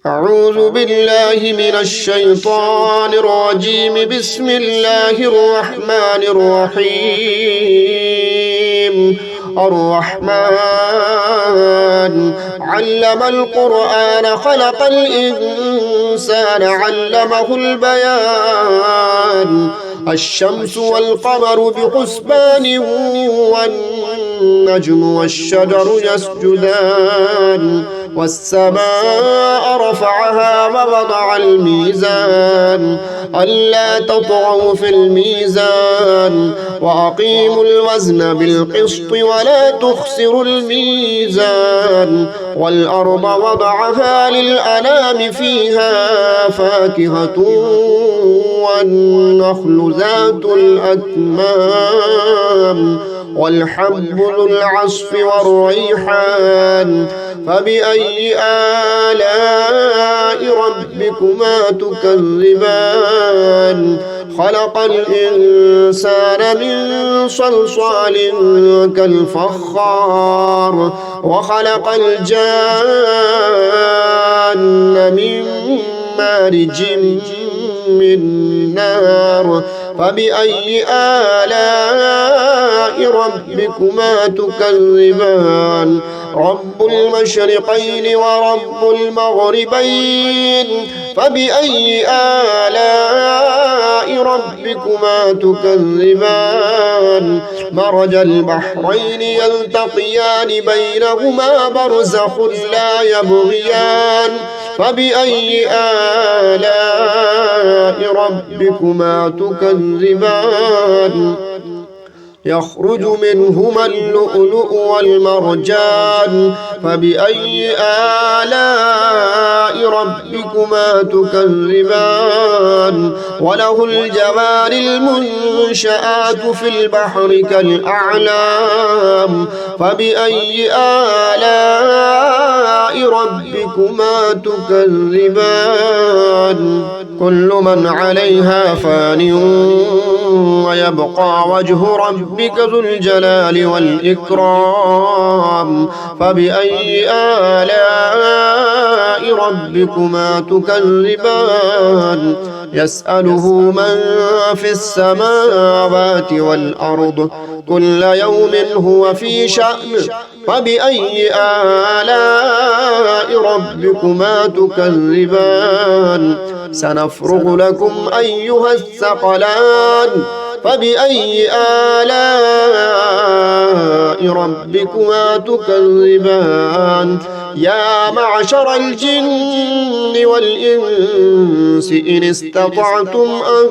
أعوذ بالله من الشيطان الرجيم. بسم الله الرحمن الرحيم. الرحمن علم القرآن خلق الإنسان علمه البيان. الشمس والقمر بحسبان والنجم والشجر يسجدان. والسماء رفعها ووضع الميزان ألا تطغوا في الميزان وأقيموا الوزن بالقسط ولا تخسروا الميزان. والأرض وضعها للأنام فيها فاكهة والنخل ذات الأكمام والحب ذو العصف والريحان. فبأي آلاء ربكما تكذبان؟ خلق الإنسان من صلصال كالفخار وخلق الجان من مارج من نار. فبأي آلاء ربكما تكذبان؟ رب المشرقين ورب المغربين. فبأي آلاء ربكما تكذبان؟ مرج البحرين يلتقيان بينهما برزخ لا يبغيان. فبأي آلاء ربكما تكذبان؟ يخرج منهما اللؤلؤ والمرجان. فبأي آلاء ربكما تكذبان؟ وله الجوار المنشآت في البحر كالأعلام. فبأي آلاء ربكما تكذبان؟ كل من عليها فان ويبقى وجه ربك ذو الجلال والإكرام. فبأي آلاء ربكما تكذبان؟ يسأله من في السماوات والأرض كل يوم هو في شأن. فبأي آلاء ربكما تكذبان؟ سنفرغ لكم أيها الثقلان. فبأي آلاء ربكما تكذبان؟ يا معشر الجن والإنس إن استطعتم أن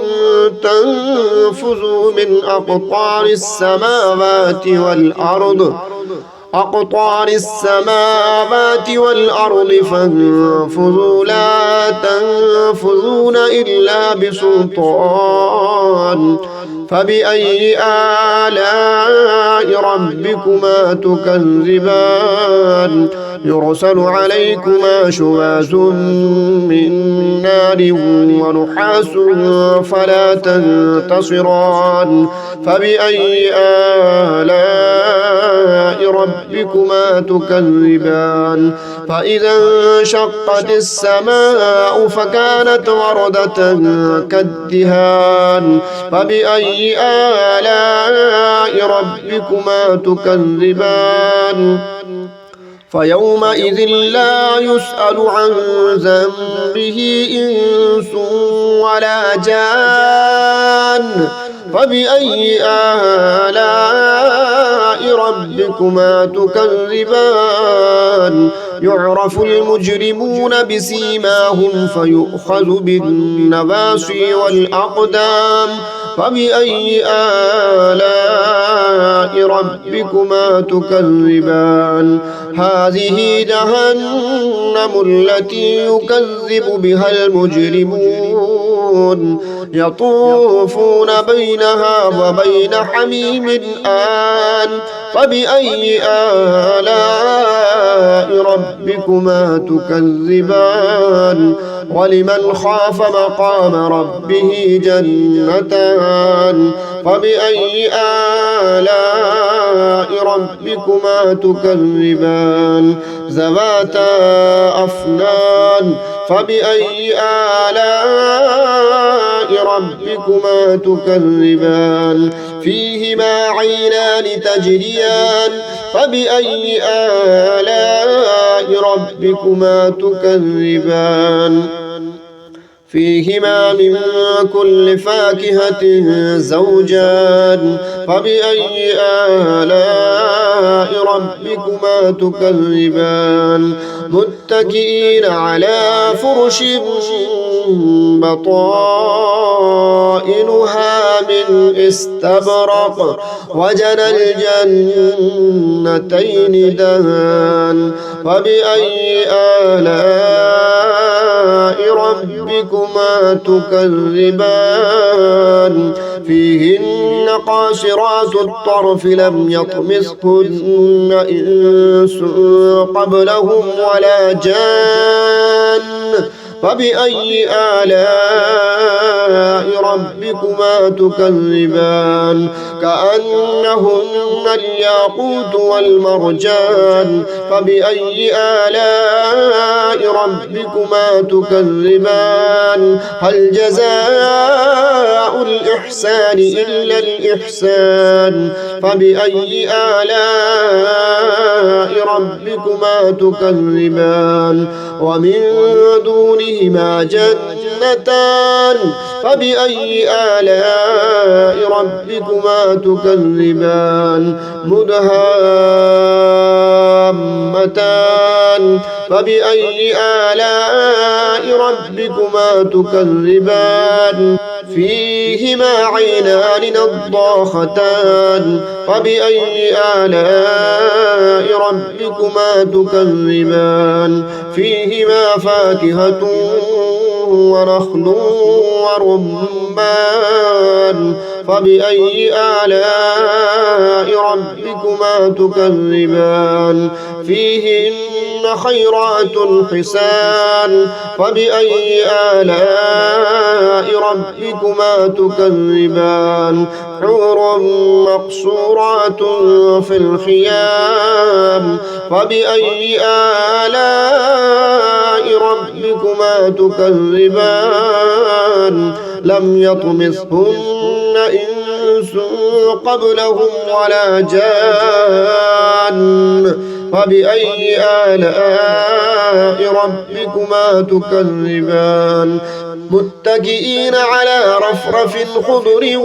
تنفذوا من أقطار السماوات والأرض فانفذوا لا تنفذون إلا بسلطان. فبأي آلاء ربكما تكذبان؟ يرسل عليكما شواظ من نار ونحاس فلا تنتصران. فبأي آلاء ربكما تكذبان؟ فإذا انشقت السماء فكانت وردة كالدهان. فبأي آلاء ربكما تكذبان؟ فيومئذ لا يسأل عن ذنبه إنس ولا جان. فبأي آلاء ربكما تكذبان؟ يعرف المجرمون بسيماهم فيؤخذ بالنواصي والأقدام. فبأي آلاء ربكما تكذبان؟ هذه جهنم التي يكذب بها المجرمون يطوفون بينها وبين حميم آن. فبأي آلاء ربكما تكذبان؟ ولمن خاف مقام ربه جنتان. فبأي آلاء ربكما تكذبان؟ ذواتا أفنان. فبأي آلاء ربكما تكذبان فيهما عينان تجريان فبأي آلاء ربكما تكذبان فيهما من كل فاكهة زوجان فبأي آلاء ربكما تكذبان متكئين على فرش بطائنها من استبرق وجنى الجنتين دان فبأي آلاء ربكما تكذبان فيهن قاصرات الطرف لم يطمثهن إنس قبلهم ولا جان فبأي آلاء ربكما تكذبان كأنهن الياقوت والمرجان فبأي آلاء ربكما تكذبان هل جزاء الإحسان إلا الإحسان فبأي آلاء ربكما تكذبان ومن دونهما جنتان فبأي آلاء ربكما تكذبان مدهامتان فبأي آلاء ربكما تكذبان فيهما عينان نضاختان فبأي آلاء ربكما تكذبان فيهما فاكهة ونخل ورمان فبأي آلاء ربكما تكذبان فيهن خيرات حسان فبأي آلاء ربكما تكذبان حور مقصورات في الخيام فبأي آلاء ربكما تكذبان لم يطمثهن إنس قبلهم ولا جان فبأي آلاء ربكما تكذبان متكئين على رفرف خضر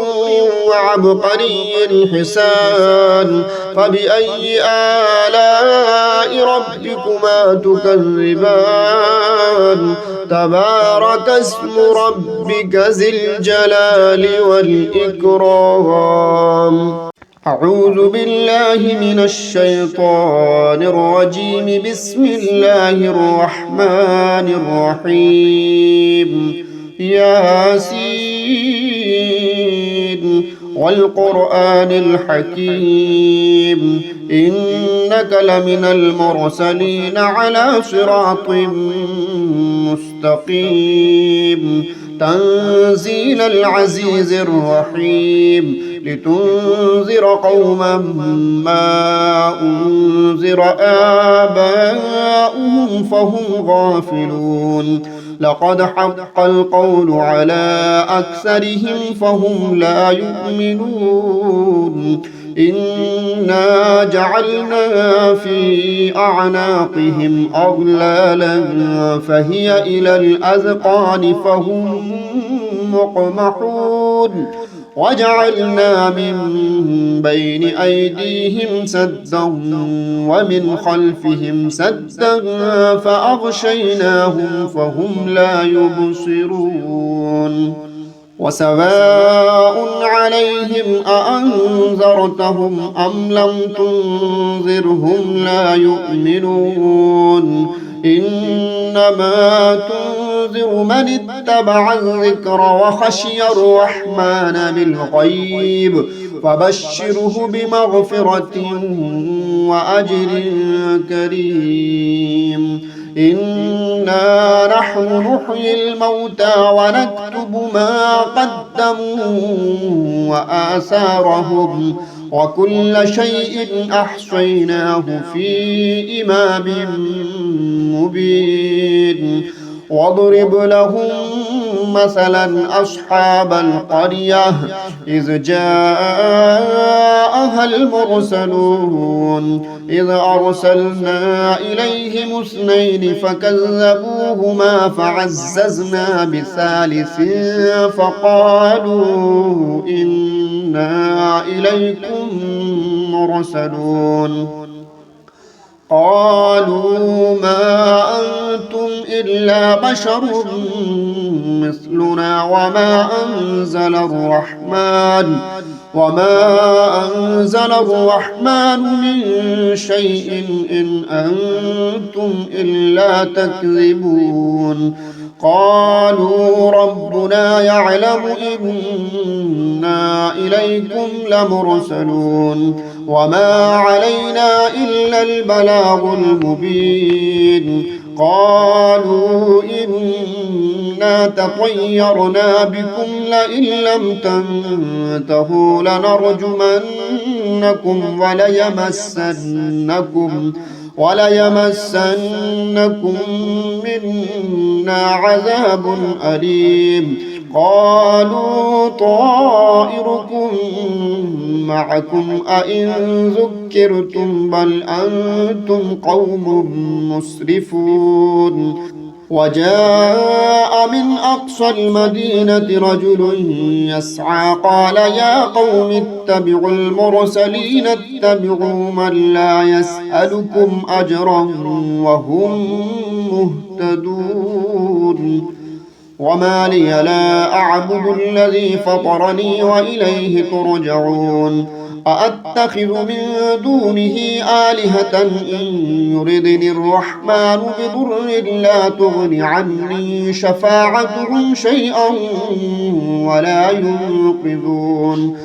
وعبقري حسان فبأي آلاء ربكما تكذبان تبارك اسم ربك ذي الجلال والإكرام أعوذ بالله من الشيطان الرجيم بسم الله الرحمن الرحيم ياسين والقرآن الحكيم إنك لمن المرسلين على صراط مستقيم تنزيل العزيز الرحيم لتنذر قوما ما أنذر آباؤهم فهم غافلون لقد حق القول على أكثرهم فهم لا يؤمنون إنا جعلنا في أعناقهم أغلالا فهي إلى الأذقان فهم مقمحون وجعلنا من بين أيديهم سدا ومن خلفهم سدا فأغشيناهم فهم لا يبصرون وسواء عليهم أأنذرتهم أم لم تنذرهم لا يؤمنون إنما تنذر من اتبع الذكر وخشي الرحمن بالغيب فبشره بمغفرة وأجر كريم إنا نحن نحيي الموتى ونكتب ما قدموا وآثارهم وكل شيء أحصيناه في إمام مبين واضرب لهم مثلا أصحاب القرية إذ جاءها المرسلون إذ أرسلنا إليهم 2 فكذبوهما فعززنا بثالث فقالوا إنا إليكم مرسلون قالوا ما أنتم إلا بشر مثلنا وما أنزل الرحمن من شيء إن أنتم إلا تكذبون قالوا ربنا يعلم إنا إليكم لمرسلون وما علينا إلا البلاغ المبين قالوا إنا تطيرنا بكم لئن لم تنتهوا لنرجمنكم وليمسنكم منا عذاب أليم قالوا طائركم معكم أئن ذكرتم بل أنتم قوم مسرفون وجاء من أقصى المدينة رجل يسعى قال يا قوم اتبعوا المرسلين اتبعوا من لا يسألكم أجرا وهم مهتدون وما لي لا أعبد الذي فطرني وإليه ترجعون أأتخذ من دونه آلهة إن يردني الرحمن بضر لا تغن عني شفاعتهم شيئا ولا ينقذون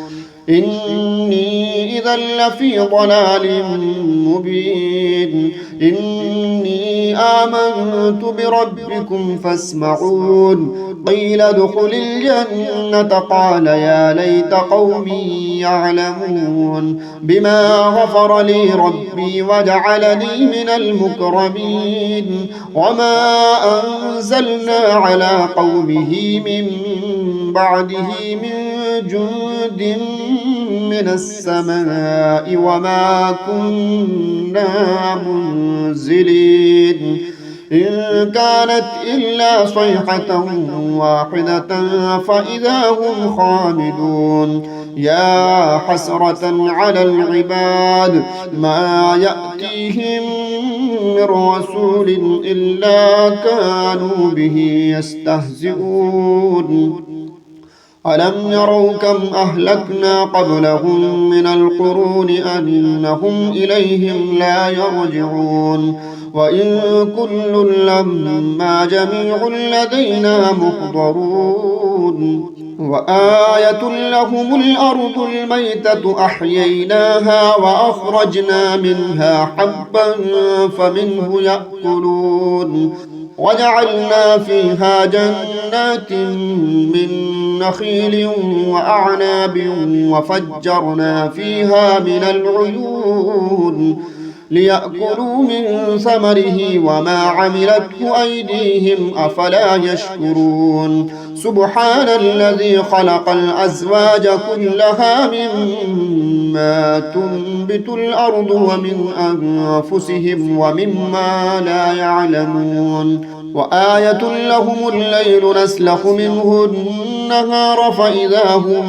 إني إذا لفي ضلال مبين إني آمنت بربكم فاسمعون قيل ادخل الجنة قال يا ليت قومي يعلمون بما غفر لي ربي وجعلني من المكرمين وما أنزلنا على قومه من بعده من جند من السماء وما كنا منزلين إن كانت إلا صيحة واحدة فإذا هم خامدون يا حسرة على العباد ما يأتيهم من رسول إلا كانوا به يستهزئون ألم يروا كم أهلكنا قبلهم من القرون أنهم إليهم لا يرجعون وإن كل لما جميع لدينا محضرون وآية لهم الأرض الميتة أحييناها وأخرجنا منها حبا فمنه يأكلون وجعلنا فيها جنات من نخيل وأعناب وفجرنا فيها من العيون ليأكلوا من ثمره وما عملته أيديهم أفلا يشكرون سبحان الذي خلق الأزواج كلها مما تنبت الأرض ومن أنفسهم ومما لا يعلمون وآية لهم الليل نسلخ منه النهار فإذا هم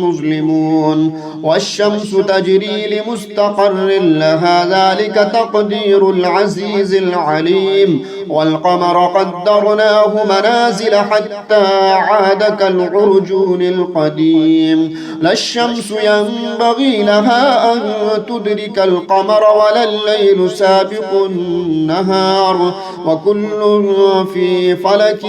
مظلمون والشمس تجري لمستقر لها ذلك تقدير العزيز العليم والقمر قدرناه منازل حتى عاد كالعرجون القديم لا الشمس ينبغي لها أن تدرك القمر ولا الليل سابق النهار وكل في فلك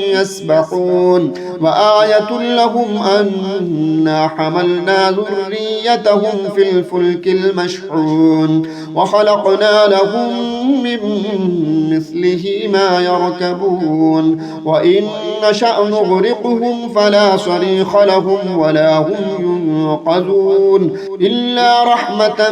يسبحون وآية لهم أنا حملنا ذريتهم في الفلك المشحون وخلقنا لهم من مثله فيه ما يركبون وإن نشأ نغرقهم فلا صريخ لهم ولا هم ينقذون إلا رحمة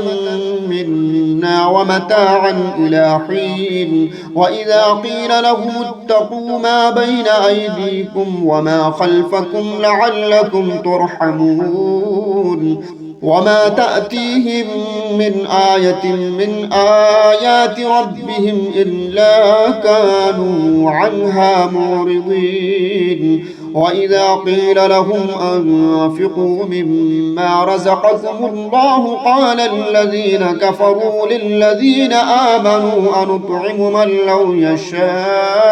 منا ومتاعا إلى حين وإذا قيل لهم اتقوا ما بين أيديكم وما خلفكم لعلكم ترحمون وما تأتيهم من آية من آيات ربهم إلا كانوا عنها معرضين وإذا قيل لهم أنفقوا مما رزقكم الله قال الذين كفروا للذين آمنوا أنطعم من لو يشاء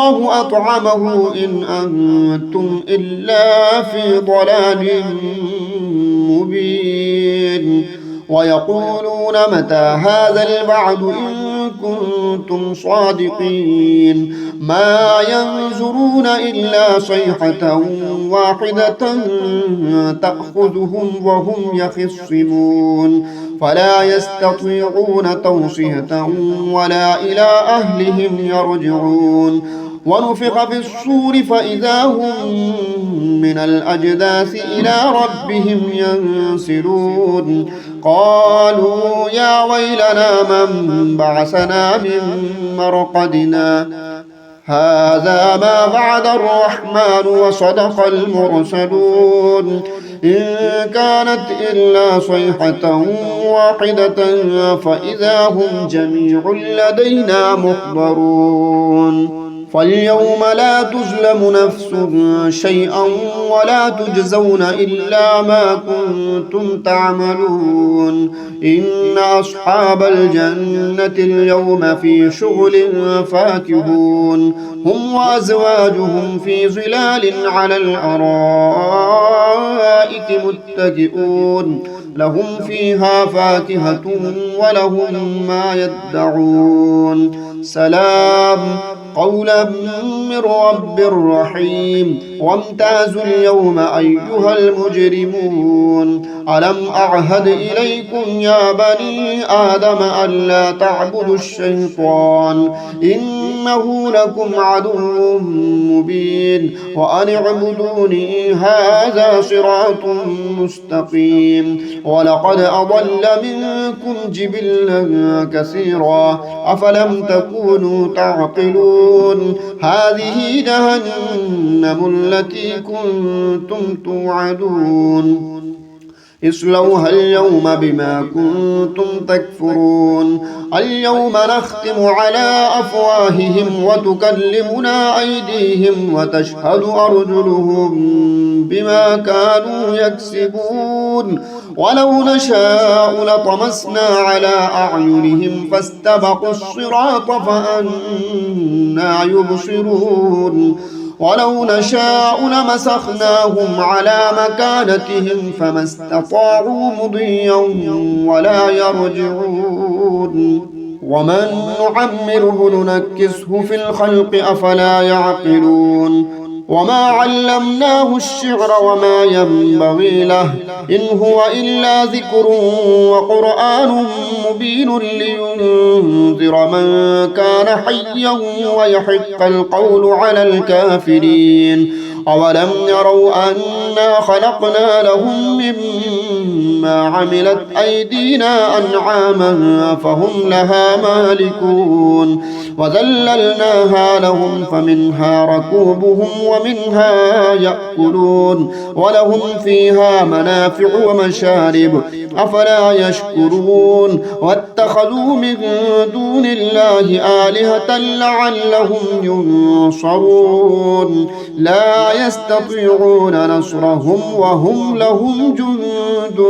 الله أطعمه إن أنتم إلا في ضلال مبين ويقولون متى هذا الوعد إن كنتم صادقين ما ينظرون إلا صيحة واحدة تأخذهم وهم يخصمون فلا يستطيعون توصية ولا إلى أهلهم يرجعون ونفخ في الصور فإذا هم من الأجداث إلى ربهم ينسلون قالوا يا ويلنا من بعثنا من مرقدنا هذا ما وعد الرحمن وصدق المرسلون إن كانت إلا صيحة واحدة فإذا هم جميع لدينا محضرون فاليوم لا تظلم نفس شيئا ولا تجزون إلا ما كنتم تعملون إن أصحاب الجنة اليوم في شغل فاكهون هم وأزواجهم في ظلال على الأرائك متكئون لهم فيها فاكهة ولهم ما يدعون سلام قولا من رب رحيم وامتازوا اليوم أيها المجرمون ألم أعهد إليكم يا بني آدم ألا تعبدوا الشيطان إنه لكم عدو مبين وأن اعبدوني هذا صراط مستقيم ولقد أضل منكم جبلا كثيرا أفلم تكونوا تعقلون هذه جهنم التي كنتم توعدون اصلوها اليوم بما كنتم تكفرون اليوم نختم على أفواههم وتكلمنا أيديهم وتشهد أرجلهم بما كانوا يكسبون ولو نشاء لطمسنا على أعينهم فاستبقوا الصراط فأنى يبصرون ولو نشاء لمسخناهم على مكانتهم فما استطاعوا مضيا ولا يرجعون ومن نعمره ننكسه في الخلق أفلا يعقلون وما علمناه الشعر وما ينبغي له إن هو إلا ذكر وقرآن مبين لينذر من كان حيا ويحق القول على الكافرين أولم يروا أنا خلقنا لهم مما عملت أيدينا أنعاما فهم لها مالكون وذللناها لهم فمنها ركوبهم ومنها يأكلون ولهم فيها منافع ومشارب أفلا يشكرون واتخذوا من دون الله آلهة لعلهم ينصرون لا يستطيعون نصرهم وهم لهم جند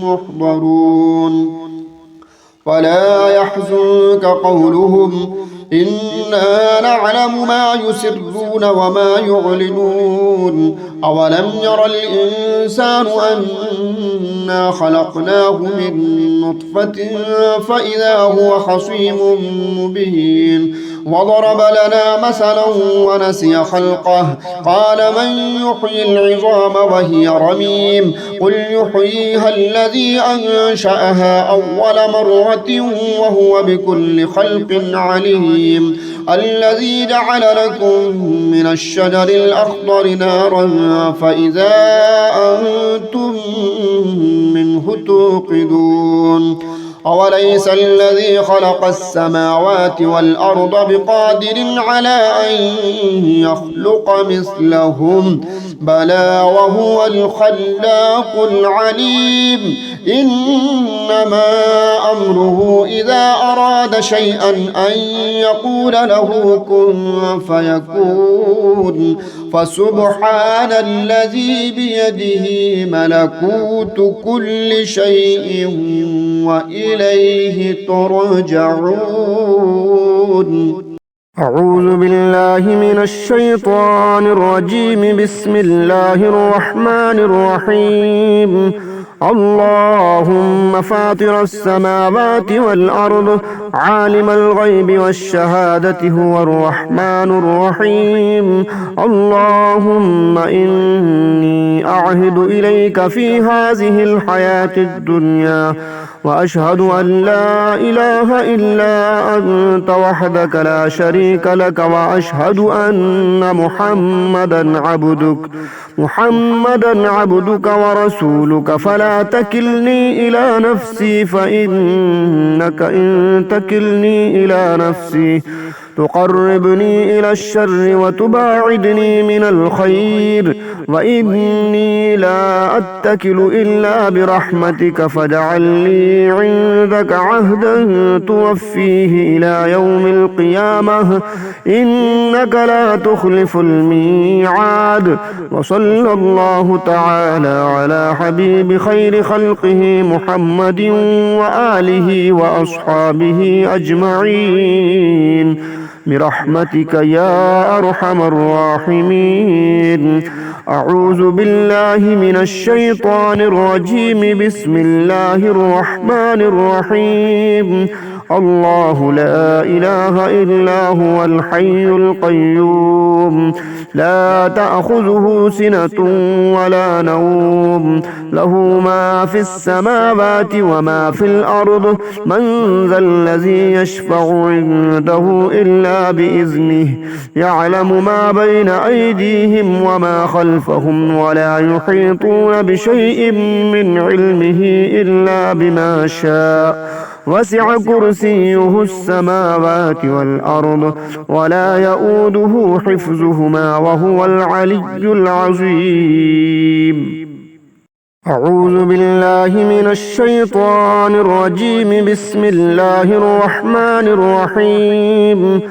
محضرون ولا يحزنك قولهم إنا نعلم ما يسرون وما يعلنون أولم ير الإنسان أنا خلقناه من نطفة فإذا هو خصيم مبين وضرب لنا مثلا ونسي خلقه قال من يحيي العظام وهي رميم قل يحييها الذي أنشأها أول مرة وهو بكل خلق عليم الذي جعل لكم من الشجر الأخضر نارا فإذا أنتم منه توقدون أوليس الذي خلق السماوات والأرض بقادر على أن يخلق مثلهم بلى وهو الخلاق العليم إنما أمره إذا أراد شيئا أن يقول له كن فيكون فسبحان الذي بيده ملكوت كل شيء وإليه ترجعون. أعوذ بالله من الشيطان الرجيم. بسم الله الرحمن الرحيم. اللهم فاطر السماوات والأرض عالم الغيب والشهادة هو الرحمن الرحيم. اللهم إني أعهد إليك في هذه الحياة الدنيا وأشهد أن لا إله إلا أنت وحدك لا شريك لك وأشهد أن محمدا عبدك ورسولك فلا تكلني إلى نفسي فإنك إن تكلني إلى نفسي تقربني إلى الشر وتباعدني من الخير وإني لا أتكل إلا برحمتك فاجعل لي عندك عهدا توفيه إلى يوم القيامة إنك لا تخلف الميعاد. وصلى الله تعالى على حبيب خير خلقه محمد وآله وأصحابه أجمعين برحمتك يا أرحم الراحمين. أعوذ بالله من الشيطان الرجيم. بسم الله الرحمن الرحيم. الله لا إله إلا هو الحي القيوم لا تأخذه سنة ولا نوم له ما في السماوات وما في الأرض من ذا الذي يشفع عنده إلا بإذنه يعلم ما بين أيديهم وما خلفهم ولا يحيطون بشيء من علمه إلا بما شاء وسع كرسيه السماوات والأرض ولا يؤوده حفظهما وهو العلي العظيم. أعوذ بالله من الشيطان الرجيم. بسم الله الرحمن الرحيم.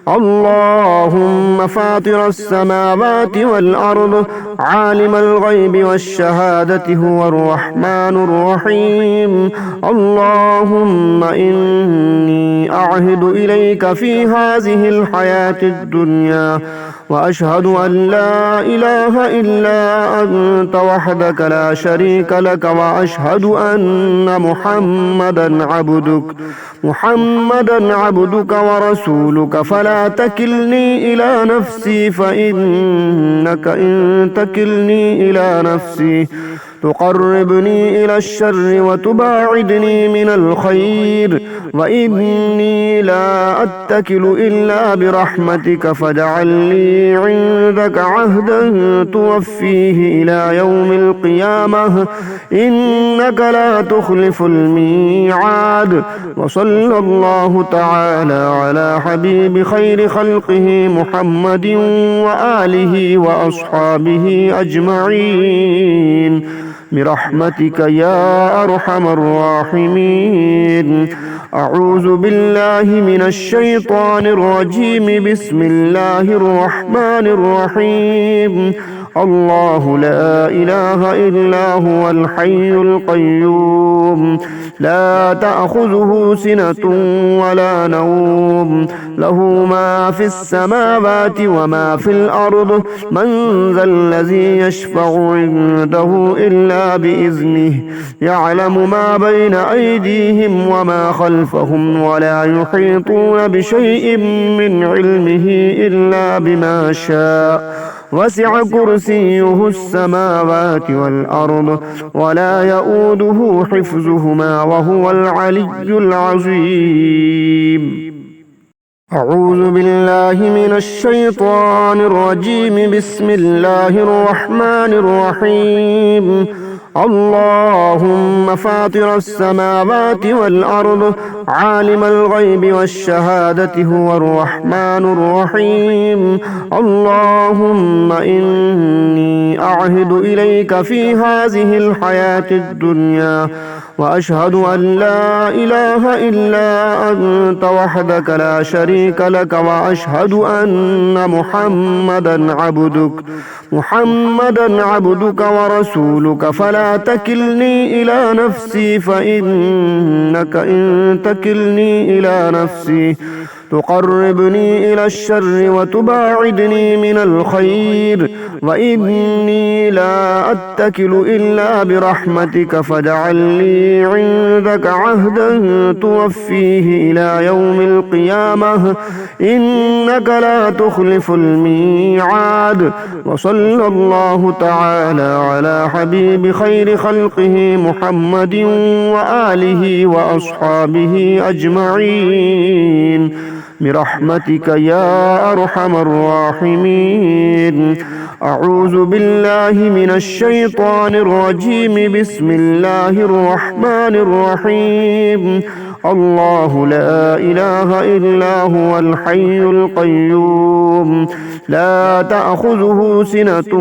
اللهم فاطر السماوات والأرض عالم الغيب والشهادة هو الرحمن الرحيم. اللهم إني أعهد إليك في هذه الحياة الدنيا وأشهد أن لا إله إلا أنت وحدك لا شريك لك وأشهد أن محمدا عبدك ورسولك فلا تكلني إلى نفسي فإنك إن تكلني إلى نفسي تقربني إلى الشر وتباعدني من الخير وإني لا أتكل إلا برحمتك فاجعل لي عندك عهدا توفيه إلى يوم القيامة إنك لا تخلف الميعاد. وصلى الله تعالى على حبيب خير خلقه محمد وآله وأصحابه أجمعين برحمتك يا أرحم الراحمين. أعوذ بالله من الشيطان الرجيم. بسم الله الرحمن الرحيم. الله لا إله إلا هو الحي القيوم القيوم لا تأخذه سنة ولا نوم له ما في السماوات وما في الأرض من ذا الذي يشفع عنده إلا بإذنه يعلم ما بين أيديهم وما خلفهم ولا يحيطون بشيء من علمه إلا بما شاء وسع كرسيه السماوات والأرض ولا يؤوده حفظهما وهو العلي العظيم. أعوذ بالله من الشيطان الرجيم. بسم الله الرحمن الرحيم. اللهم فاطر السماوات والأرض عالم الغيب والشهادة هو الرحمن الرحيم. اللهم إني أعهد إليك في هذه الحياة الدنيا وأشهد أن لا إله إلا أنت وحدك لا شريك لك وأشهد أن محمدا عبدك ورسولك فلا تكلني إلى نفسي فإنك إن تكلني إلى نفسي تقربني إلى الشر وتباعدني من الخير وإني لا أتكل إلا برحمتك فاجعل لي عندك عهدا توفيه إلى يوم القيامة إنك لا تخلف الميعاد. وصلى الله تعالى على حبيب خير خلقه محمد وآله وأصحابه أجمعين برحمتك يا أرحم الراحمين. أعوذ بالله من الشيطان الرجيم. بسم الله الرحمن الرحيم. الله لا إله إلا هو الحي القيوم لا تأخذه سنة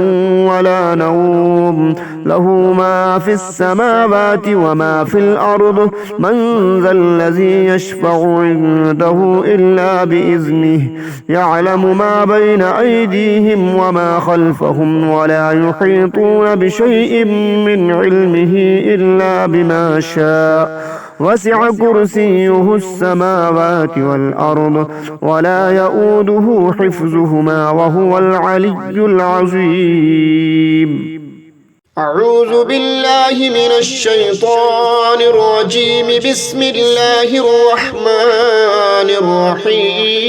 ولا نوم له ما في السماوات وما في الأرض من ذا الذي يشفع عنده إلا بإذنه يعلم ما بين أيديهم وما خلفهم ولا يحيطون بشيء من علمه إلا بما شاء وسع كرسيه السماوات والأرض ولا يؤوده حفظهما وهو العلي العظيم. أعوذ بالله من الشيطان الرجيم. بسم الله الرحمن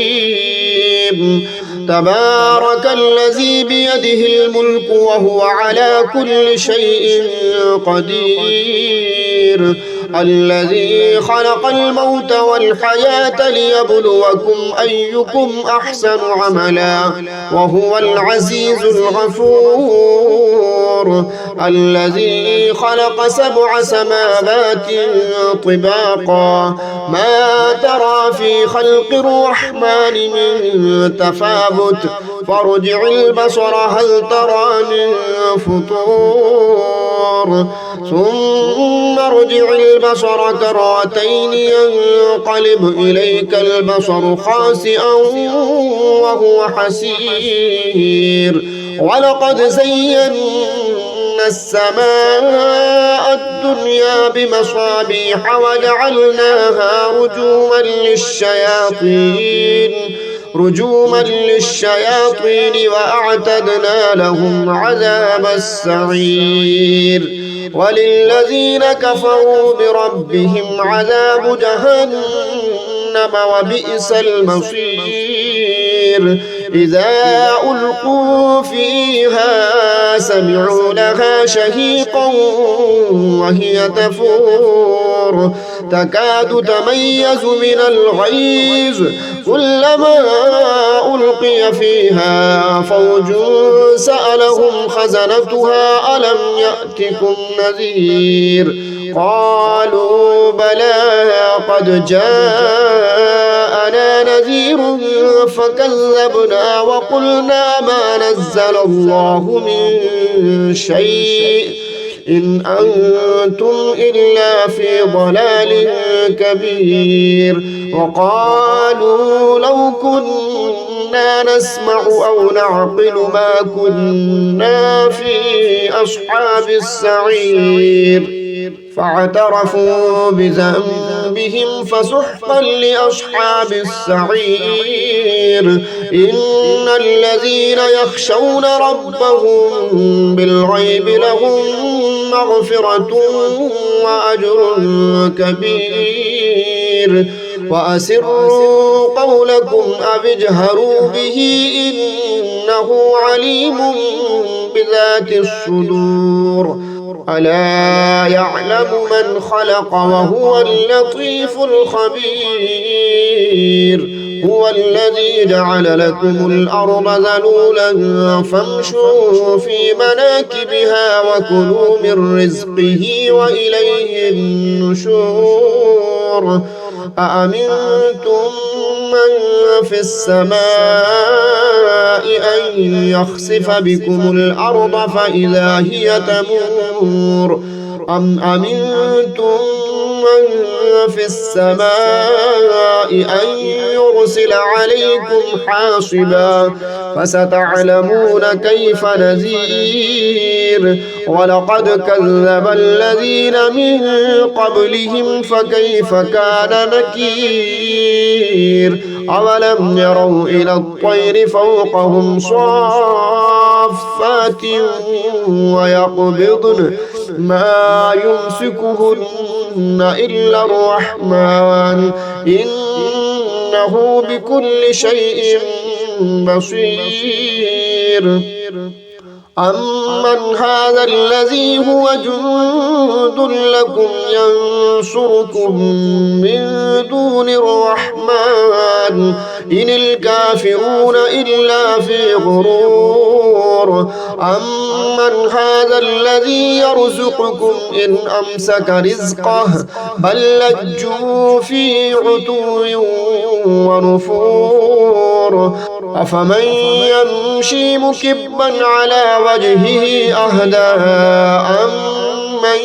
الرحيم. تبارك الذي بيده الملك وهو على كل شيء قدير الذي خلق الموت والحياة ليبلوكم أيكم أحسن عملا وهو العزيز الغفور الذي خلق 7 سماوات طباقا ما ترى في خلق الرحمن من تفاوت فارجع البصر هل ترى من فطور ثم ارجع البصر كرتين ينقلب إليك البصر خاسئا وهو حسير ولقد زينا السماء الدنيا بمصابيح وجعلناها رجوما للشياطين وأعتدنا لهم عذاب السعير وللذين كفروا بربهم عذاب جهنم وبئس المصير إذا ألقوا فيها سمعوا لها شهيقا وهي تفور تكاد تميز من الغيظ كلما ألقي فيها فوج سألهم خزنتها ألم يأتكم نذير قالوا بلى قد جاءنا نذير فكذبنا وقلنا ما نزل الله من شيء إن أنتم إلا في ضلال كبير وقالوا لو كنا نسمع أو نعقل ما كنا في أصحاب السعير فاعترفوا بذنبهم فسحقا لأصحاب السعير. إن الذين يخشون ربهم بالغيب لهم مغفرة وأجر كبير. وأسروا قولكم أو اجهروا به إنه عليم بذات الصدور. ألا يعلم من خلق وهو اللطيف الخبير. هو الذي جعل لكم الأرض ذلولا فامشوا في مناكبها وكلوا من رزقه وإليه النشور. أأمنتم من في السماء أن يخسف بكم الأرض فإذا هي تمور. أم أمنتم من في السماء أن يرسل عليكم حاصبا فستعلمون كيف نذير. ولقد كذب الذين من قبلهم فكيف كان نكير. أولم يروا إلى الطير فوقهم صافات ويقبضن ما يمسكهن إلا الرحمن إنه بكل شيء بصير. أمن هذا الذي هو جند لكم ينصركم من دون الرحمن إن الكافرون إلا في غرور. أمن هذا الذي يرزقكم إن أمسك رزقه بل لجوا في عتو ونفور. أفمن يمشي مكبا على وجهه أهدى أمن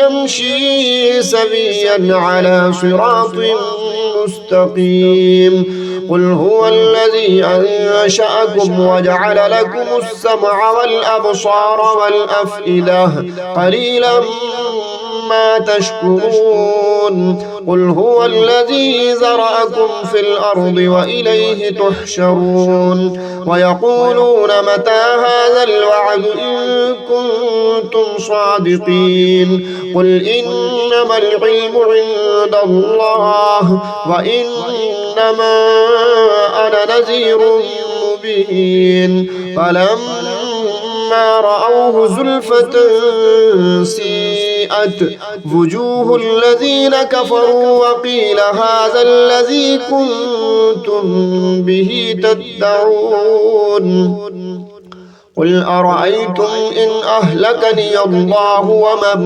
يمشي سويا على صراط مستقيم. قل هو الذي أنشأكم وجعل لكم السمع والأبصار والأفئدة قليلا ما تشكرون. قل هو الذي زرعكم في الأرض وإليه تحشرون. ويقولون متى هذا الوعد إن كنتم صادقين. قل إنما العلم عند الله وإنما أنا نذير مبين. فلما رأوه زلفة سيئت وجوه الذين كفروا وقيل هذا الذي كنتم به تدعون. قل أرأيتم إن أهلكني الله ومن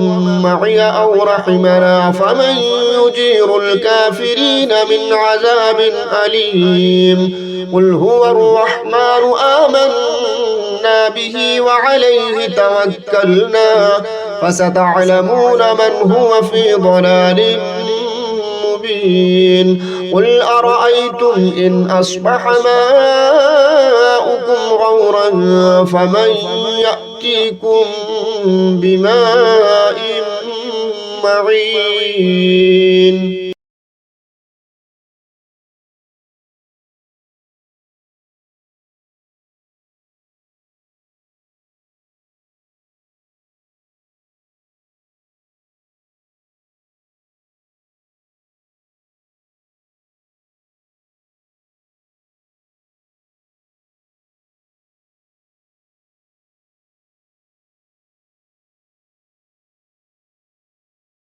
معي أو رحمنا فمن يجير الكافرين من عذاب أليم. قل هو الرحمن آمنا به وعليه توكلنا فستعلمون من هو في ضلال مبين. قل أرأيتم إن أصبح ماؤكم غورا فمن يأتيكم بماء معين.